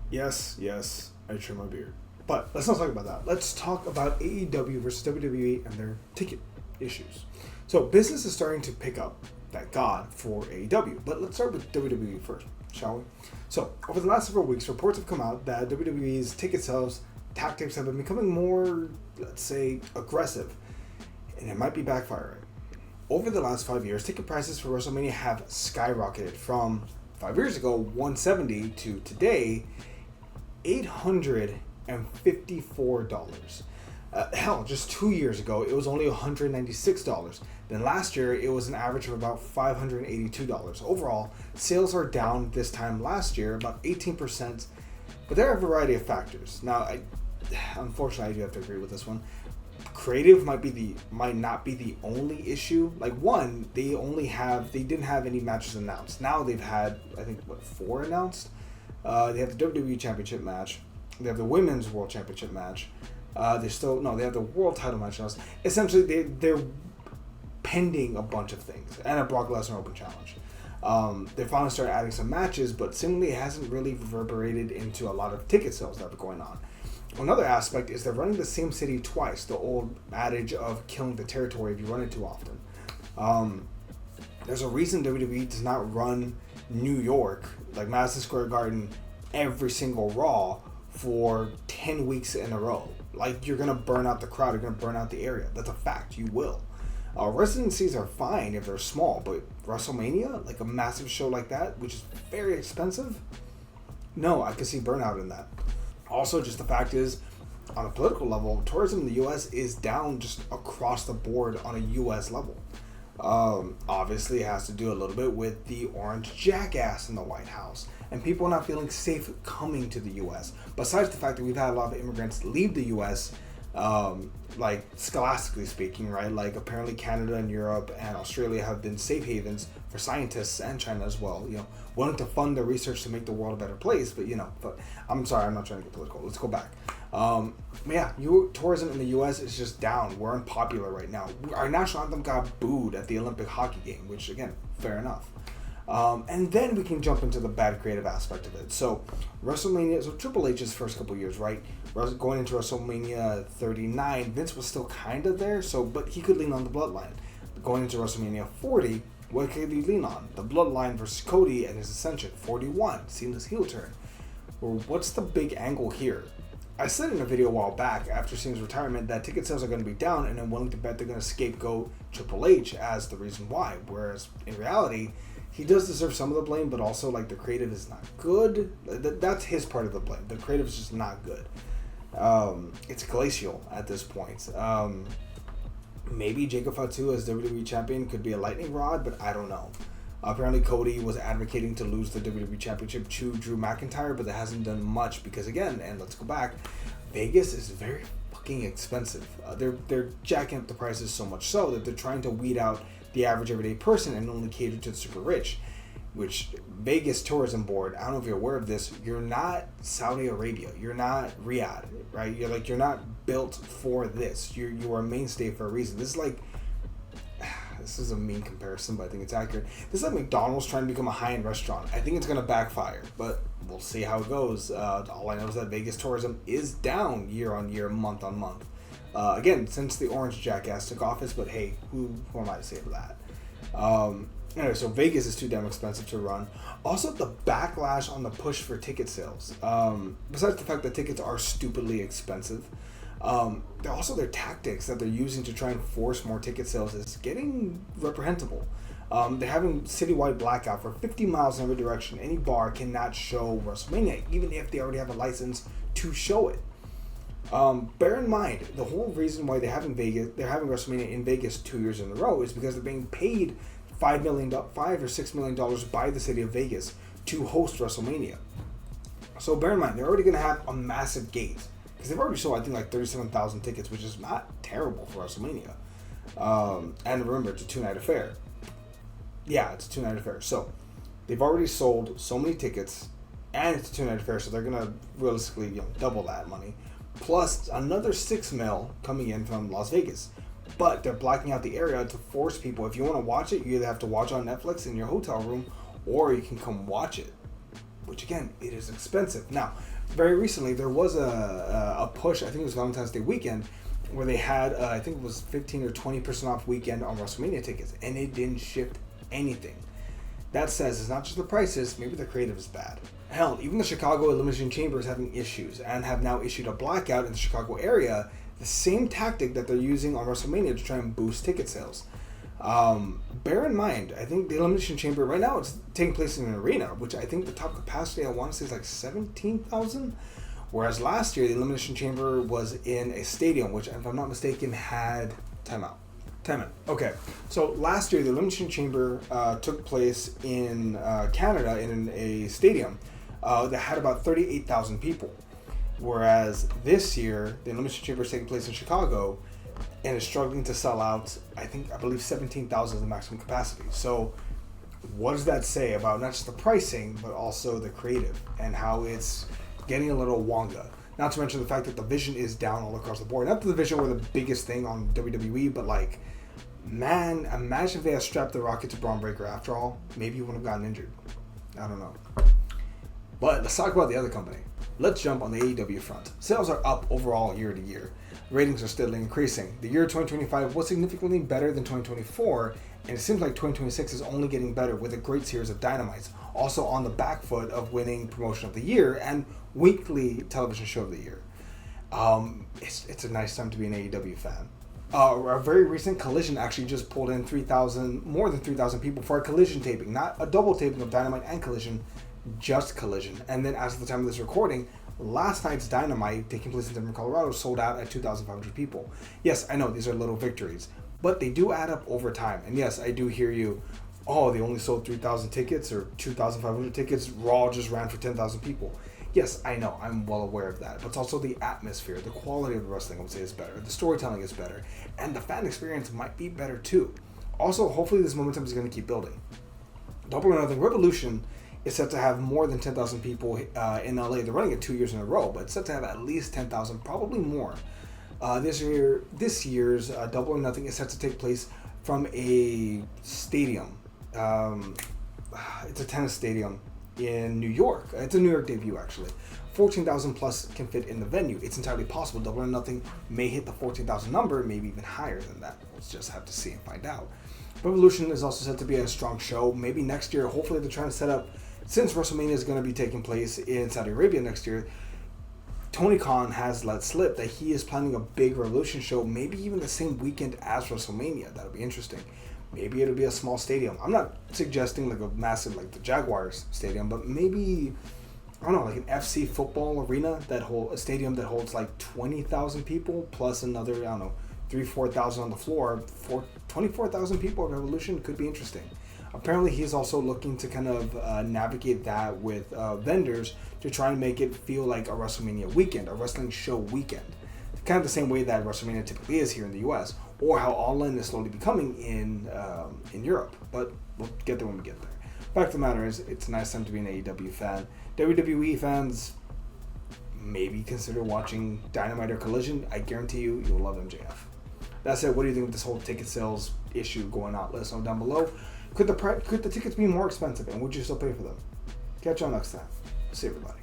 Yes, I trim my beard. But let's not talk about that. Let's talk about AEW versus WWE and their ticket issues. So business is starting to pick up, thank God, for AEW. But let's start with WWE first, shall we? So over the last several weeks, reports have come out that WWE's ticket sales tactics have been becoming more, let's say, aggressive. And it might be backfiring. Over the last 5 years, ticket prices for WrestleMania have skyrocketed from 5 years ago, 170 to today, $854. Hell, just 2 years ago, it was only $196. Then last year, it was an average of about $582. Overall, sales are down this time last year, about 18%, but there are a variety of factors. Now, unfortunately, I do have to agree with this one. Creative might not be the only issue. Like, one, they didn't have any matches announced. Now they've had, I think, 4 announced. They have the WWE Championship match. They have the Women's World Championship match. They have the World Title match announced. Essentially, they're pending a bunch of things and a Brock Lesnar Open Challenge. They finally started adding some matches, but seemingly it hasn't really reverberated into a lot of ticket sales that are going on. Another aspect is they're running the same city twice, the old adage of killing the territory if you run it too often. There's a reason WWE does not run New York, like Madison Square Garden, every single Raw for 10 weeks in a row. Like, you're going to burn out the crowd, you're going to burn out the area. That's a fact, you will. Residencies are fine if they're small, but WrestleMania, like a massive show like that, which is very expensive, no, I could see burnout in that. Also, just the fact is, on a political level, tourism in the U.S. is down just across the board on a U.S. level. Obviously, it has to do a little bit with the orange jackass in the White House and people not feeling safe coming to the U.S. Besides the fact that we've had a lot of immigrants leave the U.S., like scholastically speaking, right? Like, apparently Canada and Europe and Australia have been safe havens for scientists, and China as well, willing to fund the research to make the world a better place. But I'm sorry, I'm not trying to get political. Let's go back. Tourism in the U.S. is just down. We're unpopular right now. Our national anthem got booed at the Olympic hockey game, which, again, fair enough. And then we can jump into the bad creative aspect of it. So WrestleMania, so Triple H's first couple years, right? Going into WrestleMania 39, Vince was still kind of there, but he could lean on the bloodline. Going into WrestleMania 40, what could he lean on? The bloodline versus Cody and his ascension. 41, seamless heel turn. Well, what's the big angle here? I said in a video a while back, after seeing his retirement, that ticket sales are going to be down, and I'm willing to bet they're going to scapegoat Triple H as the reason why. Whereas, in reality, he does deserve some of the blame, but also, like, the creative is not good. That's his part of the blame. The creative is just not good. It's glacial at this point. Maybe Jacob Fatu as WWE champion could be a lightning rod, but I don't know. Apparently Cody was advocating to lose the WWE Championship to Drew McIntyre, but that hasn't done much because, again, and let's go back, Vegas is very fucking expensive. They're jacking up the prices so much so that they're trying to weed out the average everyday person and only cater to the super rich, which Vegas Tourism Board, I don't know if you're aware of this, you're not Saudi Arabia, you're not Riyadh, right? You're not built for this. You are a mainstay for a reason. This is a mean comparison, but I think it's accurate. This is like McDonald's trying to become a high-end restaurant. I think it's going to backfire, but we'll see how it goes. All I know is that Vegas tourism is down year on year, month on month. Again, since the orange jackass took office, but hey, who am I to say for that? Anyway, so Vegas is too damn expensive to run. Also, the backlash on the push for ticket sales. Besides the fact that tickets are stupidly expensive, their tactics that they're using to try and force more ticket sales is getting reprehensible. They're having citywide blackout for 50 miles in every direction. Any bar cannot show WrestleMania, even if they already have a license to show it. Bear in mind, the whole reason why they're having WrestleMania in Vegas 2 years in a row is because they're being paid $5 or $6 million by the city of Vegas to host WrestleMania. So bear in mind, they're already going to have a massive gate. Because they've already sold, I think, like 37,000 tickets, which is not terrible for WrestleMania. And remember, it's a 2-night affair. Yeah, it's a 2-night affair. So, they've already sold so many tickets, and it's a 2-night affair, so they're going to realistically, double that money. Plus, another $6 million coming in from Las Vegas. But they're blocking out the area to force people. If you want to watch it, you either have to watch on Netflix in your hotel room, or you can come watch it. Which, again, it is expensive. Now, very recently there was a push. I think it was Valentine's Day weekend, where they had I think it was 15 or 20% off weekend on WrestleMania tickets, and it didn't shift anything. That says it's not just the prices, maybe the creative is bad. Hell, even the Chicago Elimination Chamber is having issues and have now issued a blackout in the Chicago area, the same tactic that they're using on WrestleMania to try and boost ticket sales. Bear in mind, I think the Elimination Chamber right now it's taking place in an arena, which I think the top capacity I want to say is like 17,000. Whereas last year the Elimination Chamber was in a stadium, which if I'm not mistaken had timeout. Okay, so last year the Elimination Chamber took place in Canada in a stadium that had about 38,000 people. Whereas this year the Elimination Chamber is taking place in Chicago and is struggling to sell out, I believe 17,000 is the maximum capacity. So what does that say about not just the pricing, but also the creative and how it's getting a little wonga? Not to mention the fact that the vision is down all across the board. Not that the vision were the biggest thing on WWE, but like, man, imagine if they had strapped the Rocket to Braun Breaker after all. Maybe he wouldn't have gotten injured. I don't know. But let's talk about the other company. Let's jump on the AEW front. Sales are up overall year to year. Ratings are steadily increasing. The year 2025 was significantly better than 2024, and it seems like 2026 is only getting better with a great series of Dynamites. Also on the back foot of winning Promotion of the Year and Weekly Television Show of the Year. It's a nice time to be an AEW fan. A very recent Collision actually just pulled in more than 3,000 people for a Collision taping, not a double taping of Dynamite and Collision, just Collision. And then as of the time of this recording, last night's Dynamite, taking place in Denver, Colorado, sold out at 2,500 people. Yes, I know these are little victories, but they do add up over time. And yes, I do hear you, oh, they only sold 3,000 tickets or 2,500 tickets. Raw just ran for 10,000 people. Yes, I know, I'm well aware of that. But it's also the atmosphere, the quality of the wrestling, I would say, is better. The storytelling is better. And the fan experience might be better too. Also, hopefully this momentum is going to keep building. Double or Nothing Revolution is set to have more than 10,000 people in LA. They're running it 2 years in a row, but it's set to have at least 10,000, probably more. This year's Double or Nothing is set to take place from a stadium. It's a tennis stadium in New York. It's a New York debut, actually. 14,000 plus can fit in the venue. It's entirely possible Double or Nothing may hit the 14,000 number, maybe even higher than that. We'll just have to see and find out. Revolution is also set to be a strong show. Maybe next year, hopefully they're trying to set up, since WrestleMania is going to be taking place in Saudi Arabia next year, Tony Khan has let slip that he is planning a big Revolution show, maybe even the same weekend as WrestleMania. That'll be interesting. Maybe it'll be a small stadium. I'm not suggesting like a massive, like the Jaguars stadium, but maybe, I don't know, like an FC football arena, a stadium that holds like 20,000 people plus another, I don't know, 3,000-4,000 on the floor. 24,000 people at Revolution could be interesting. Apparently, he's also looking to kind of navigate that with vendors to try and make it feel like a WrestleMania weekend, a wrestling show weekend. Kind of the same way that WrestleMania typically is here in the US, or how All In is slowly becoming in Europe. But we'll get there when we get there. Fact of the matter is, it's a nice time to be an AEW fan. WWE fans, maybe consider watching Dynamite or Collision. I guarantee you, you'll love MJF. That said, what do you think of this whole ticket sales issue going on? Let us know down below. Could the tickets be more expensive, and would you still pay for them? Catch y'all next time. See everybody.